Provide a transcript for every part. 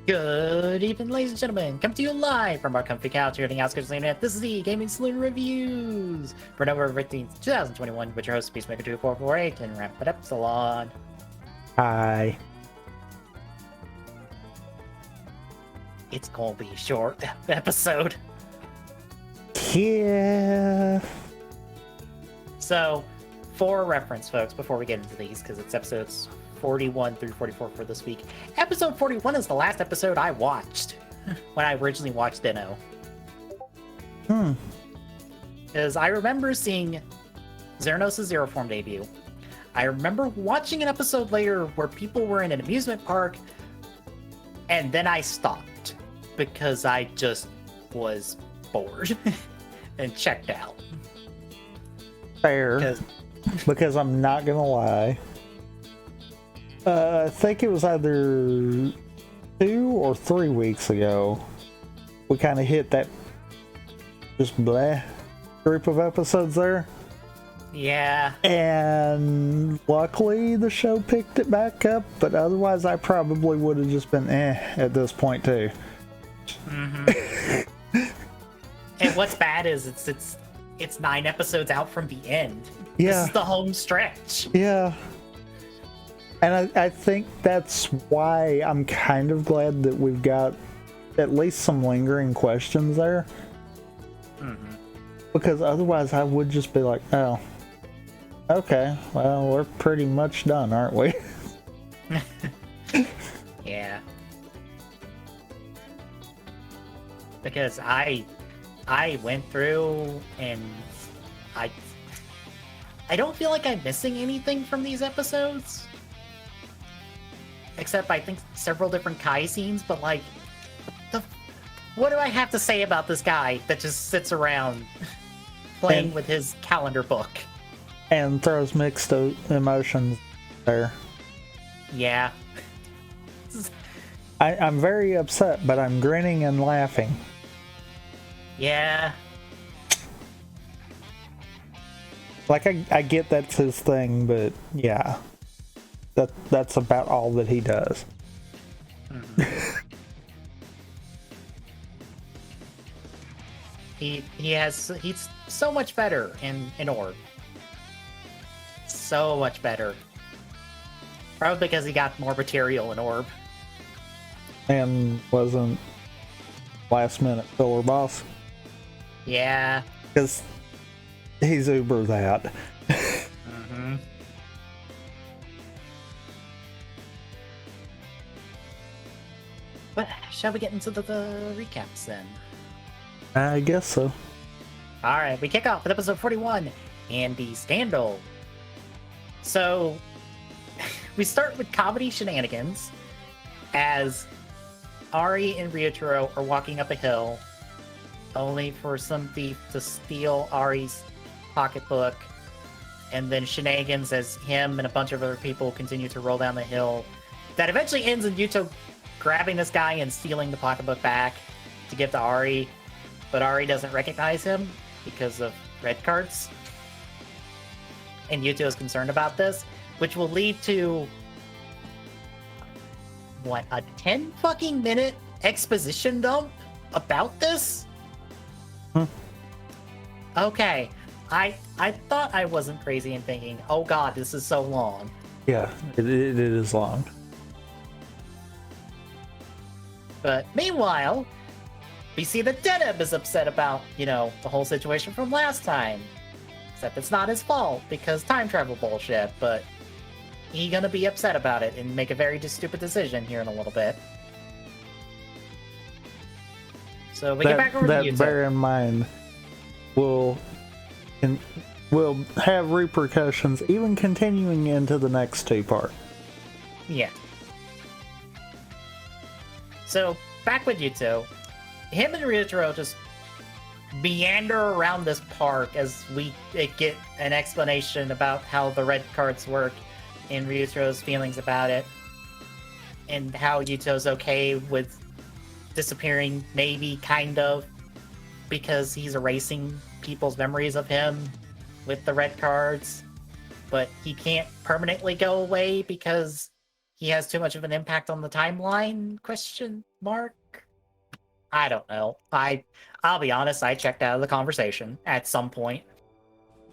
Good evening, ladies and gentlemen. Come to you live from our comfy couch here at the outskirts of the internet. This is the Gaming Saloon Reviews for November 15th, 2021, with your host, Peacemaker2448, and wrap it up, Salon. Hi. It's gonna be a short episode. Yeah. So, for reference, folks, before we get into these, because it's episodes 41 through 44 for this week. Episode 41 is the last episode I watched when I originally watched Dino. Because I remember seeing Xeranos' Zero Form debut. I remember watching an episode later where people were in an amusement park, and then I stopped because I just was bored and checked out. Fair. Because I'm not gonna lie. I think it was either 2 or 3 weeks ago we kind of hit that just bleh group of episodes there. Yeah. And luckily the show picked it back up, but otherwise I probably would have just been at this point too. Mm-hmm. And what's bad is it's 9 episodes out from the end. Yeah. This is the home stretch. Yeah. And I think that's why I'm kind of glad that we've got at least some lingering questions there. Mm-hmm. Because otherwise I would just be like, oh, okay, well, we're pretty much done, aren't we? Yeah. Because I went through and I don't feel like I'm missing anything from these episodes. Except I think several different Kai scenes, but like, what do I have to say about this guy that just sits around playing with his calendar book? And throws mixed emotions there. Yeah. I'm very upset, but I'm grinning and laughing. Yeah. Like, I get that's his thing, but yeah. That's about all that he does. Mm-hmm. He's so much better in Orb. So much better. Probably because he got more material in Orb. And wasn't last minute filler boss. Yeah. Because he's uber that. Mm-hmm. But shall we get into the recaps then? I guess so. Alright, we kick off with episode 41, Andy Scandal. So, we start with comedy shenanigans as Ari and Ryotaro are walking up a hill, only for some thief to steal Ari's pocketbook, and then shenanigans as him and a bunch of other people continue to roll down the hill. That eventually ends in Yuto grabbing this guy and stealing the pocketbook back to give to Ari, but Ari doesn't recognize him because of red cards. And Yuto is concerned about this, which will lead to what, a 10 fucking minute exposition dump about this? Okay, I thought I wasn't crazy in thinking, oh god, this is so long. Yeah, it is long. But meanwhile, we see that Deneb is upset about, the whole situation from last time. Except it's not his fault, because time travel bullshit, but he's gonna be upset about it and make a very stupid decision here in a little bit. So we get back over to Yuto. Bear in mind, will have repercussions even continuing into the next 2 parts. Yeah. So, back with Yuto. Him and Ryotaro just meander around this park as we get an explanation about how the red cards work and Ryotaro's feelings about it. And how Yuto's okay with disappearing, maybe, kind of, because he's erasing people's memories of him with the red cards. But he can't permanently go away because he has too much of an impact on the timeline? Question mark? I don't know. I'll be honest, I checked out of the conversation at some point.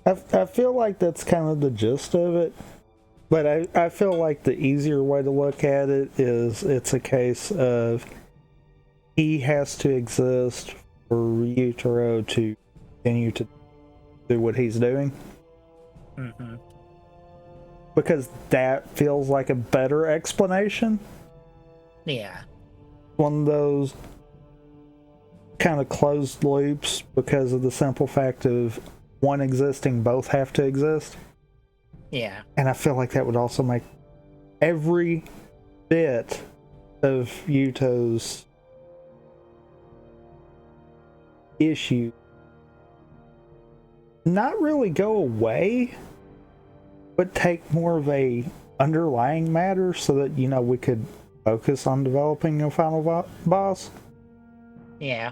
I feel like that's kind of the gist of it, but I feel like the easier way to look at it is it's a case of he has to exist for Yutaro to continue to do what he's doing. Mm-hmm. Because that feels like a better explanation. Yeah. One of those kind of closed loops because of the simple fact of one existing, both have to exist. Yeah. And I feel like that would also make every bit of Yuto's issue not really go away, but take more of a underlying matter so that, you know, we could focus on developing a final boss. Yeah.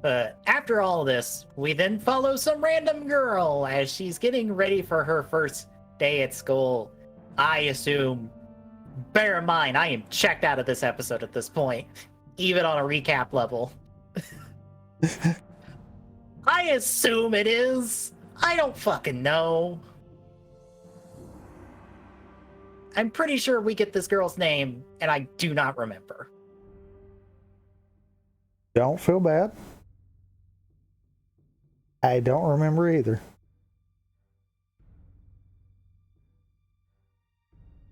But after all this, we then follow some random girl as she's getting ready for her first day at school. I assume, bear in mind, I am checked out of this episode at this point, even on a recap level. I assume it is. I don't fucking know. I'm pretty sure we get this girl's name, and I do not remember. Don't feel bad. I don't remember either.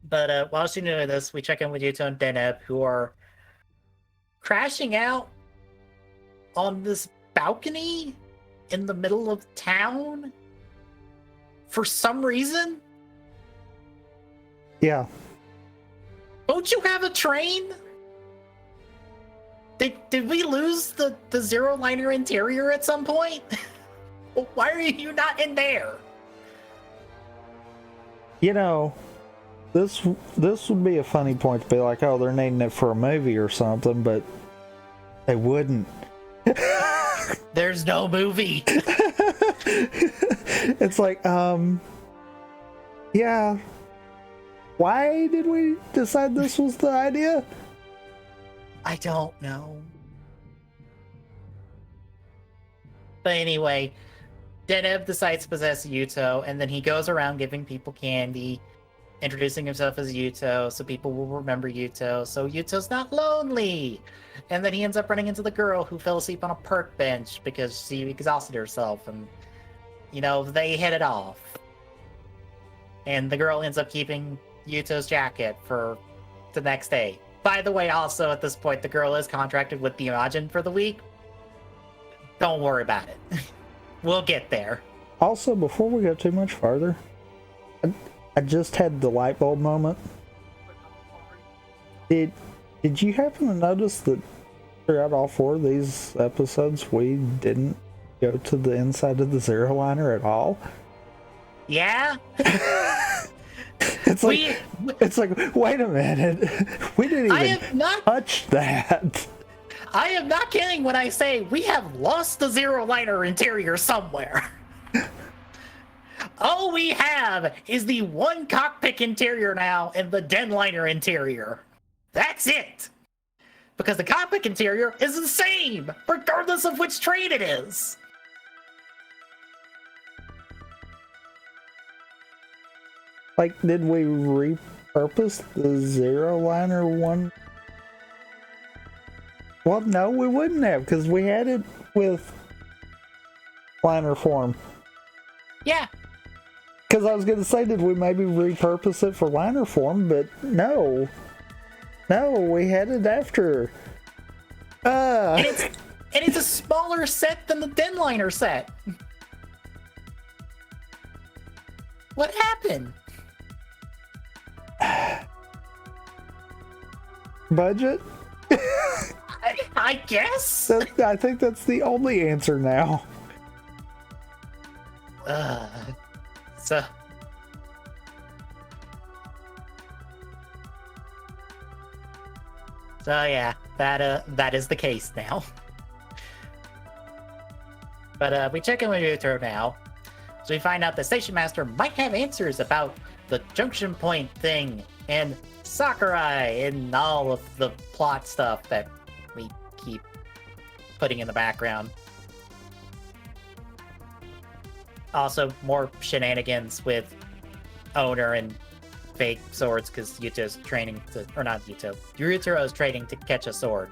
But while she's doing this, we check in with Yuto and Deneb, who are crashing out on this balcony in the middle of town for some reason. Yeah. Don't you have a train? Did we lose the zero liner interior at some point? Why are you not in there? You know, this would be a funny point to be like, oh, they're needing it for a movie or something, but they wouldn't. There's no movie. It's like, yeah. Why did we decide this was the idea? I don't know. But anyway, Deneb decides to possess Yuto, and then he goes around giving people candy, introducing himself as Yuto, so people will remember Yuto, so Yuto's not lonely. And then he ends up running into the girl who fell asleep on a park bench because she exhausted herself, and, you know, they hit it off. And the girl ends up keeping Yuto's jacket for the next day. By the way, also at this point, the girl is contracted with the Imagine for the week. Don't worry about it. We'll get there. Also, before we go too much farther, I just had the light bulb moment. Did you happen to notice that throughout all four of these episodes, we didn't go to the inside of the zero liner at all? Yeah? It's like, wait a minute. We didn't even touch that. I am not kidding when I say we have lost the zero liner interior somewhere. All we have is the one cockpit interior now and the den liner interior. That's it. Because the cockpit interior is the same, regardless of which train it is. Like, did we repurpose the zero liner one? Well, no, we wouldn't have, because we had it with liner form. Yeah. Because I was going to say, did we maybe repurpose it for liner form? But no. No, we had it after. And it's a smaller set than the den liner set. What happened? Budget? I guess? I think that's the only answer now. So yeah, that is the case now. But we check in with Uther now. So we find out the station master might have answers about the junction point thing and Sakurai, and all of the plot stuff that we keep putting in the background. Also, more shenanigans with Owner and fake swords, because Yuto's training to, or not Yuto, Ryutero's training to catch a sword.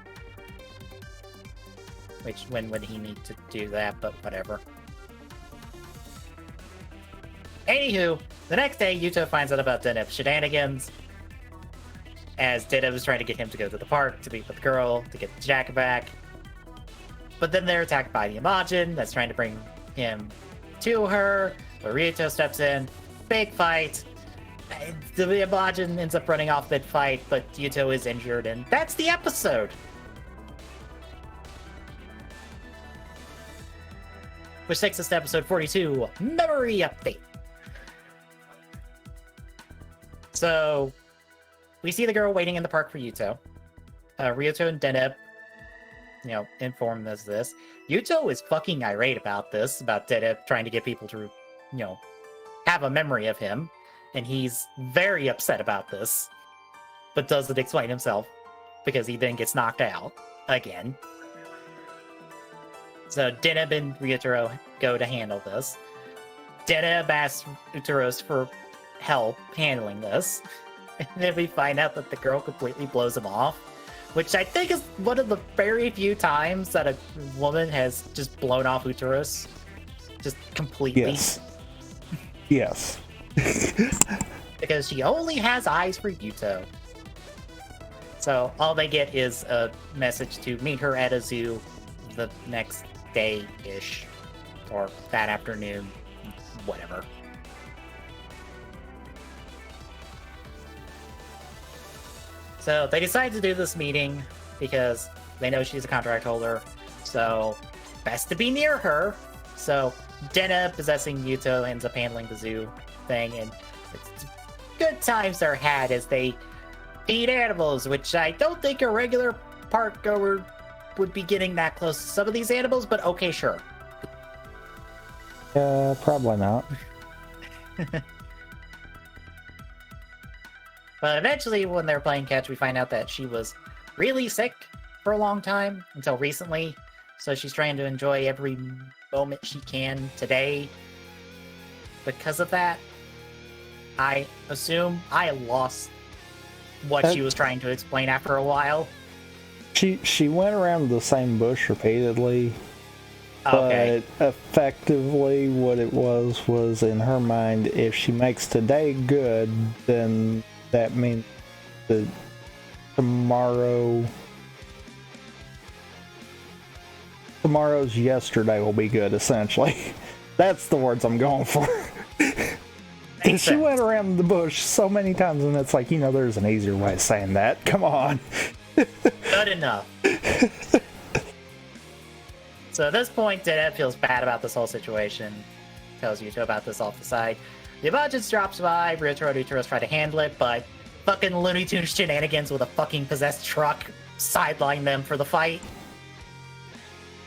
Which, when would he need to do that, but whatever. Anywho, the next day, Yuto finds out about Deneb's shenanigans, as Deneb is trying to get him to go to the park to meet with the girl, to get the jacket back. But then they're attacked by the Imagine that's trying to bring him to her, but Ryuto steps in, big fight. The Imagine ends up running off mid-fight, but Yuto is injured, and that's the episode! Which takes us to episode 42, Memory Update. So, we see the girl waiting in the park for Yuto. Ryuto and Deneb, inform us this. Yuto is fucking irate about this, about Deneb trying to get people to, have a memory of him. And he's very upset about this, but doesn't explain himself, because he then gets knocked out again. So Deneb and Ryutaro go to handle this. Deneb asks Uteros for help handling this. And then we find out that the girl completely blows him off, which I think is one of the very few times that a woman has just blown off Uteros. Just completely. Yes. Yes. Because she only has eyes for Yuto. So all they get is a message to meet her at a zoo the next day-ish. Or that afternoon. Whatever. So they decide to do this meeting because they know she's a contract holder. So best to be near her. So Deneb, possessing Yuto, ends up handling the zoo thing, and it's good times are had as they feed animals, which I don't think a regular park goer would be getting that close to some of these animals, but okay, sure. Probably not. But eventually, when they're playing catch, we find out that she was really sick for a long time, until recently. So she's trying to enjoy every moment she can today. Because of that, I assume I lost what she was trying to explain after a while. She went around the same bush repeatedly. Okay. But effectively what it was in her mind, if she makes today good, then that means that tomorrow's yesterday will be good, essentially. That's the words I'm going for. And she went around the bush so many times, and it's like, there's an easier way of saying that. Come on. Good enough. So at this point, Deneb feels bad about this whole situation. Tells Yuto about this off the side. The Abadjins drops by, Ryutaro and Uteros try to handle it, but fucking Looney Tunes shenanigans with a fucking possessed truck sideline them for the fight.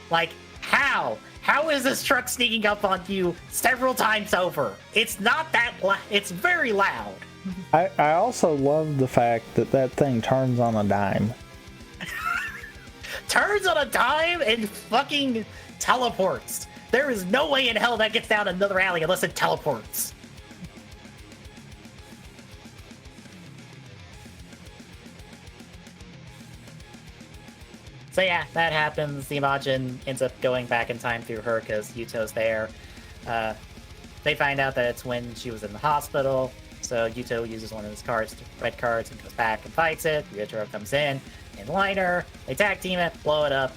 Like, how? How is this truck sneaking up on you several times over? It's not that it's very loud. I also love the fact that thing turns on a dime. Turns on a dime and fucking teleports. There is no way in hell that gets down another alley unless it teleports. So yeah, that happens. The Imagine ends up going back in time through her because Yuto's there. They find out that it's when she was in the hospital. So Yuto uses one of his red cards, and goes back and fights it. Ryutaro comes in liner. They tag team it, blow it up.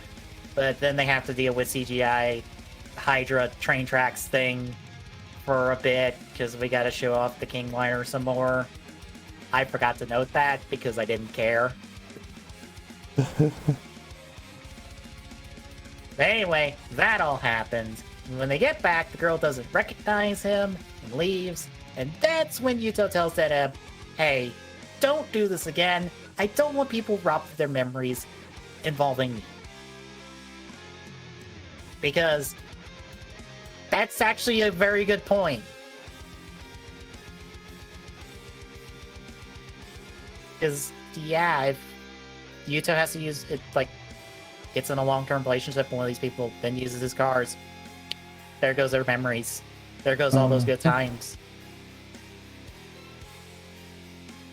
But then they have to deal with CGI Hydra train tracks thing for a bit because we got to show off the King liner some more. I forgot to note that because I didn't care. But anyway, that all happens. And when they get back, the girl doesn't recognize him and leaves. And that's when Yuto tells Deneb, hey, don't do this again. I don't want people robbed of their memories involving me. Because that's actually a very good point. Because, yeah, if Yuto has to use it, like, gets in a long-term relationship with one of these people, then uses his cars, there goes their memories. There goes all those good times.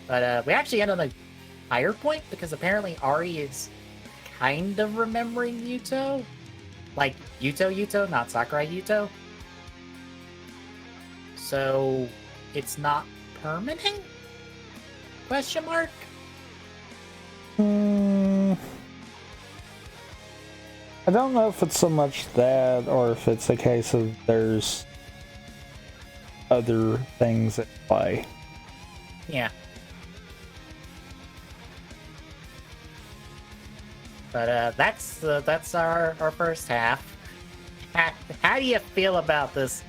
But we actually end on a higher point, because apparently Ari is kind of remembering Yuto. Like, Yuto, not Sakurai Yuto. So, it's not permanent? Question mark? I don't know if it's so much that, or if it's a case of there's other things at play. Yeah. But that's our first half. How do you feel about this?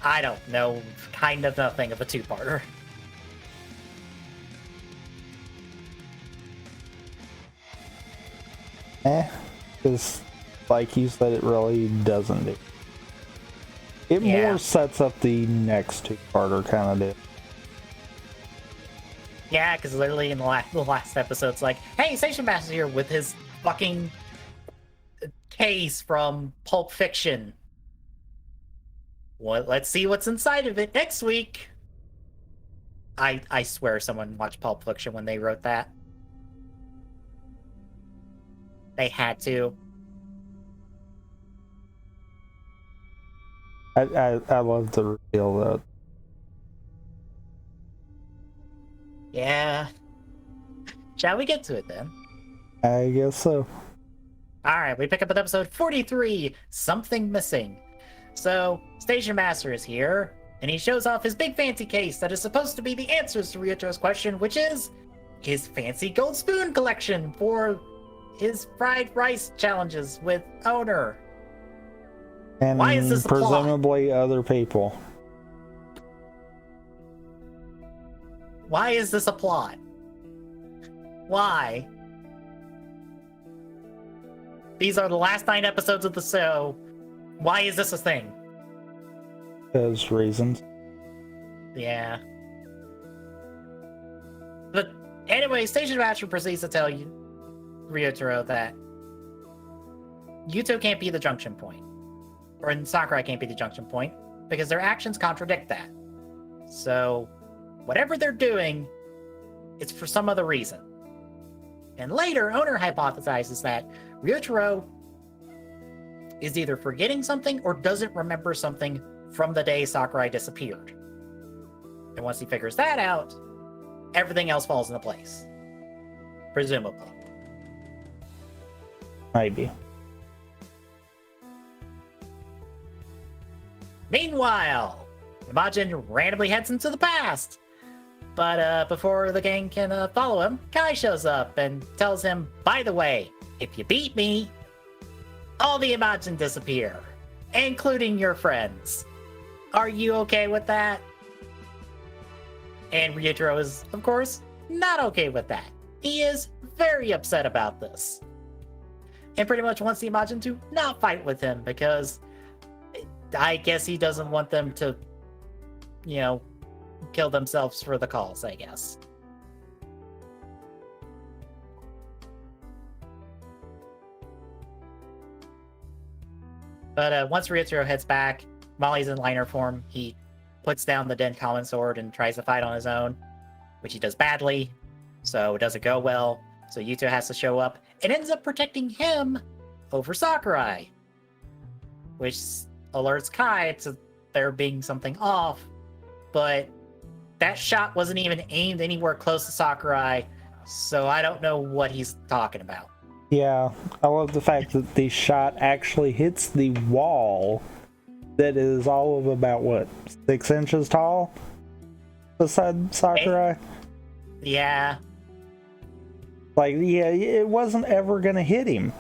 I don't know, kind of nothing of a two-parter. Because, like you said, it really doesn't do. It more sets up the next two-parter, kind of did. Yeah, because literally in the last episode, it's like, hey, Station Master here with his fucking case from Pulp Fiction. Well, let's see what's inside of it next week. I swear someone watched Pulp Fiction when they wrote that. They had to. I love the reveal, though. Yeah. Shall we get to it then? I guess so. Alright, we pick up at episode 43, Something Missing. So, Station Master is here, and he shows off his big fancy case that is supposed to be the answers to Ryuto's question, which is his fancy gold spoon collection for his fried rice challenges with Owner. And why is this a presumably plot? Other people. Why is this a plot? Why? These are the last 9 episodes of the show. Why is this a thing? Because reasons. Yeah. But anyway, Station Master proceeds to tell you, Ryotaro, that Yuto can't be the junction point. Or Sakurai can't be the junction point, because their actions contradict that. So, whatever they're doing, it's for some other reason. And later, Owner hypothesizes that Ryotaro is either forgetting something or doesn't remember something from the day Sakurai disappeared. And once he figures that out, everything else falls into place. Presumably. Maybe. Meanwhile, Imagine randomly heads into the past. But before the gang can follow him, Kai shows up and tells him, by the way, if you beat me, all the Imagine disappear, including your friends. Are you okay with that? And Ryutaro is, of course, not okay with that. He is very upset about this. And pretty much wants the Imagine to not fight with him because I guess he doesn't want them to, you know, kill themselves for the cause, I guess. But once Ryutaro heads back, Molly's in liner form. He puts down the Den Kamen sword and tries to fight on his own, which he does badly, so it doesn't go well. So Yuto has to show up and ends up protecting him over Sakurai, which alerts Kai to there being something off, but that shot wasn't even aimed anywhere close to Sakurai, so I don't know what he's talking about. Yeah, I love the fact that the shot actually hits the wall that is all of about, what, 6 inches tall beside Sakurai? Yeah. Like, yeah, it wasn't ever gonna hit him.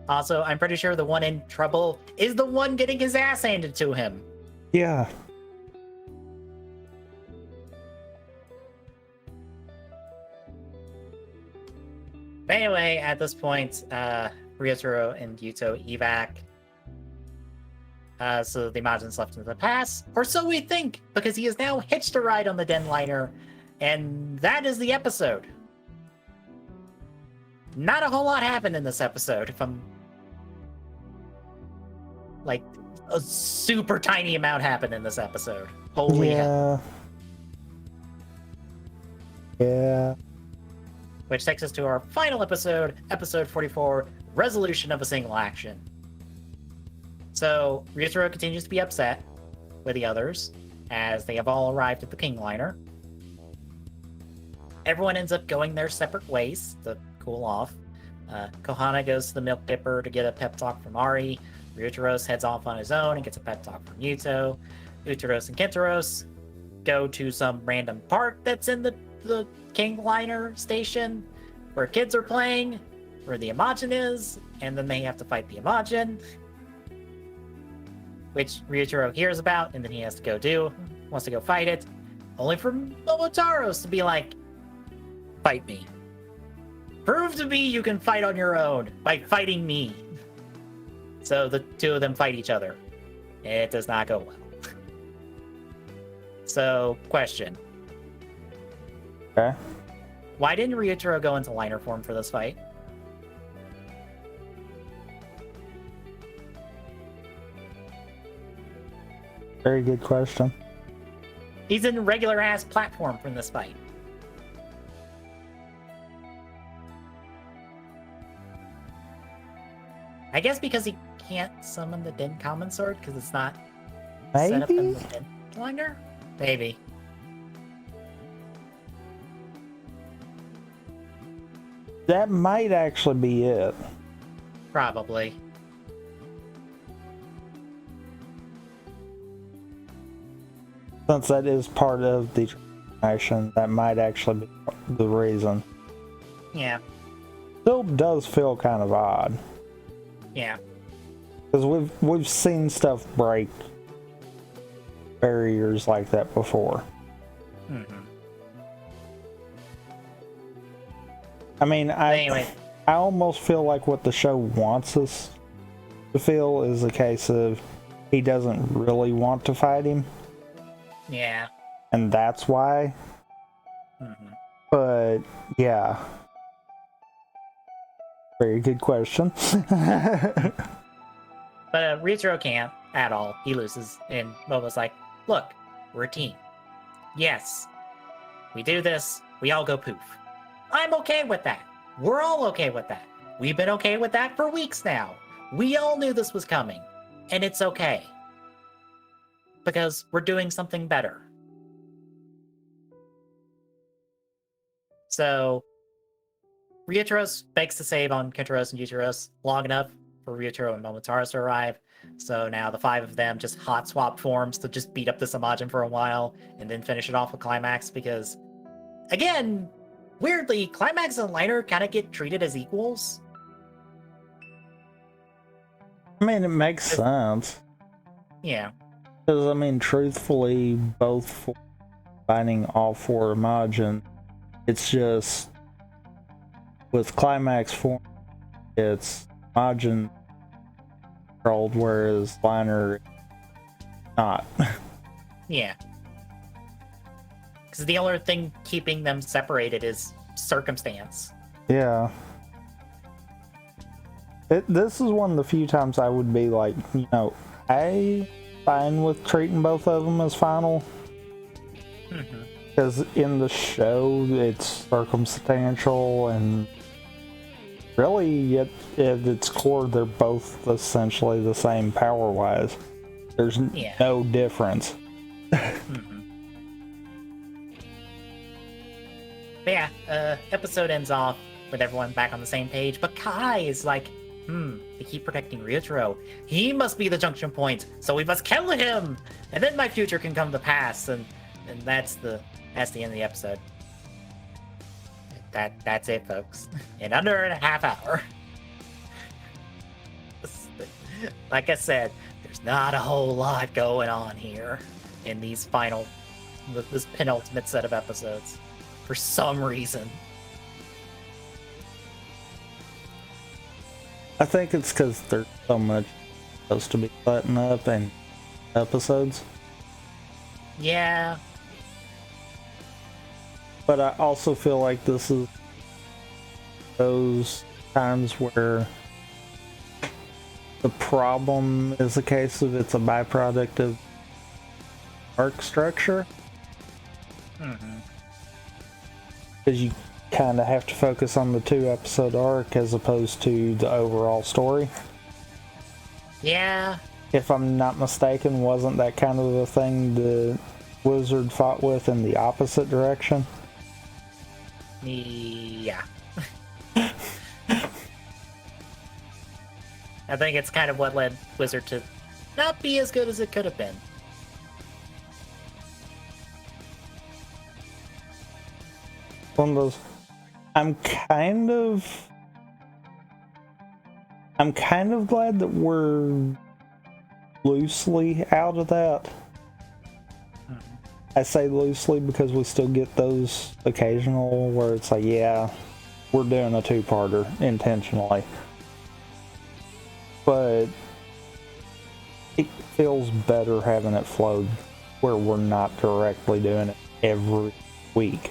Also, I'm pretty sure the one in trouble is the one getting his ass handed to him. Yeah. But anyway, at this point, Ryotaro and Yuto evac. So the Majin's left in the past, or so we think, because he has now hitched a ride on the Den liner, and that is the episode. Not a whole lot happened in this episode, if I'm... Like, a super tiny amount happened in this episode. Holy hell. Yeah. Which takes us to our final episode, episode 44, Resolution of a Single Action. So, Ryotaro continues to be upset with the others, as they have all arrived at the King Liner. Everyone ends up going their separate ways to cool off. Kohana goes to the Milk Dipper to get a pep talk from Ari. Ryotaro heads off on his own and gets a pep talk from Yuto. Utaros and Kentaros go to some random park that's in the King Liner station, where kids are playing, where the Imagine is, and then they have to fight the Imagine, which Ryotaro hears about, and then he has to go do. Wants to go fight it, only for Momotaros to be like, fight me. Prove to me you can fight on your own by fighting me. So the two of them fight each other. It does not go well. So, question. Okay. Why didn't Ryotaro go into liner form for this fight? Very good question. He's in regular ass platform from this fight. I guess because he can't summon the Den Kamen Sword because it's not set up in the Den liner? Maybe. That might actually be it. Probably. Since that is part of the action, that might actually be the reason. Yeah. Still does feel kind of odd. Yeah. Because we've seen stuff break barriers like that before. Mm-hmm. I mean, Anyway. I almost feel like what the show wants us to feel is a case of he doesn't really want to fight him. Yeah. And that's why. Mm-hmm. But, yeah. Very good question. But Ryotaro can't at all. He loses. And Momo's like, look, we're a team. Yes. We do this. We all go poof. I'm okay with that. We're all okay with that. We've been okay with that for weeks now. We all knew this was coming. And it's okay. Because we're doing something better. So, Ryotaro begs to save on Kentaros and Yutaros long enough for Ryotaro and Momotaro to arrive. So now the five of them just hot swap forms to just beat up this Imagine for a while and then finish it off with Climax because, again, weirdly, Climax and Liner kind of get treated as equals. I mean, it makes sense. Yeah. Because, I mean, truthfully, both finding all four Imagine, it's just with Climax form, it's Imagine controlled, whereas Liner not. Yeah. Because the only thing keeping them separated is circumstance. Yeah. This is one of the few times I would be like, you know, I fine with treating both of them as final. Because in the show, it's circumstantial and really, at its core, they're both essentially the same power-wise. There's no difference. But yeah, episode ends off with everyone back on the same page, but Kai is like, they keep protecting Ryotaro. He must be the junction point, so we must kill him! And then my future can come to pass, and that's the end of the episode. That's it, folks. In under a half hour. Like I said, there's not a whole lot going on here in this penultimate set of episodes. For some reason. I think it's because there's so much supposed to be buttoned up and episodes. Yeah. But I also feel like this is those times where the problem is a case of it's a byproduct of arc structure. Because you kind of have to focus on the 2-episode arc as opposed to the overall story. Yeah. If I'm not mistaken, wasn't that kind of the thing the Wizard fought with in the opposite direction? Yeah. I think it's kind of what led Wizard to not be as good as it could have been. One of those. I'm kind of glad that we're loosely out of that. I say loosely because we still get those occasional where it's like, yeah, we're doing a 2-parter intentionally. But it feels better having it flowed where we're not directly doing it every week.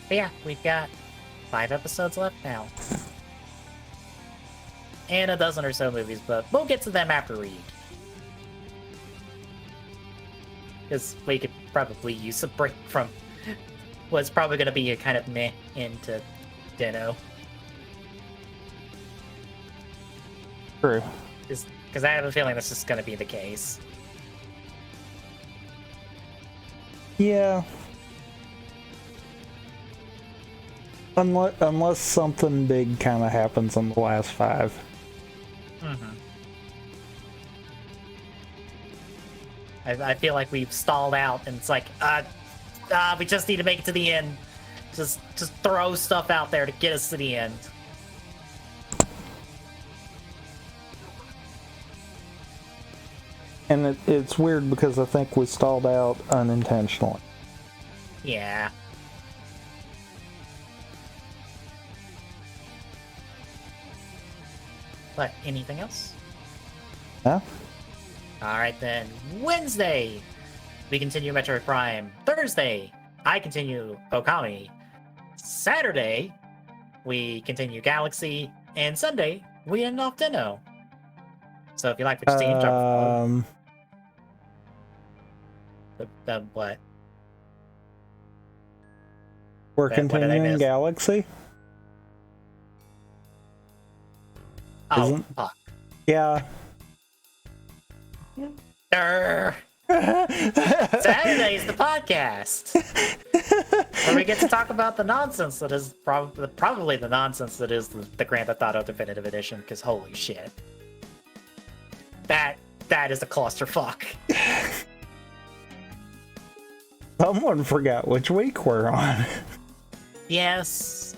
But yeah, we've got 5 episodes left now. And a dozen or so movies, but we'll get to them after we eat. Because we could probably use a break from what's probably going to be a kind of meh into Dino. True. Because I have a feeling this is going to be the case. Yeah. Unless something big kind of happens in the last 5. I feel like we've stalled out, and it's like, we just need to make it to the end. Just throw stuff out there to get us to the end. And it's weird because I think we stalled out unintentionally. Yeah. But anything else? Huh? Alright then. Wednesday, we continue Metroid Prime. Thursday, I continue Okami. Saturday, we continue Galaxy. And Sunday, we end off Dino. So if you like what you're seeing, drop a follow. What? We're What did I continuing miss? Galaxy? Oh, Isn't- fuck. Yeah. Saturday's the podcast where we get to talk about the nonsense that is probably the nonsense that is the Grand Theft Auto Definitive Edition. Because holy shit, that is a clusterfuck. Someone forgot which week we're on. Yes,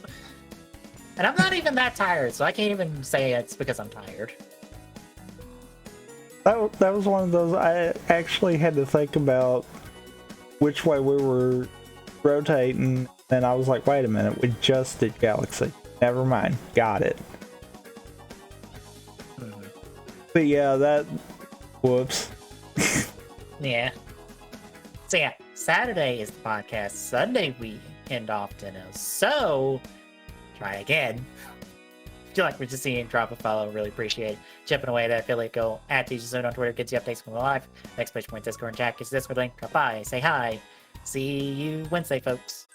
and I'm not even that tired, so I can't even say it's because I'm tired. That was one of those. I actually had to think about which way we were rotating, and I was like, wait a minute, we just did Galaxy. Never mind. Got it. But yeah, whoops. Yeah. So yeah, Saturday is the podcast. Sunday we end off Dino. So try again. If you like what you're seeing, drop a follow. Really appreciate it. Chipping away that affiliate goal at DJZone on Twitter. Gets you updates from the live. Next page point Discord and chat. Gets Discord link. Drop by. Say hi. See you Wednesday, folks.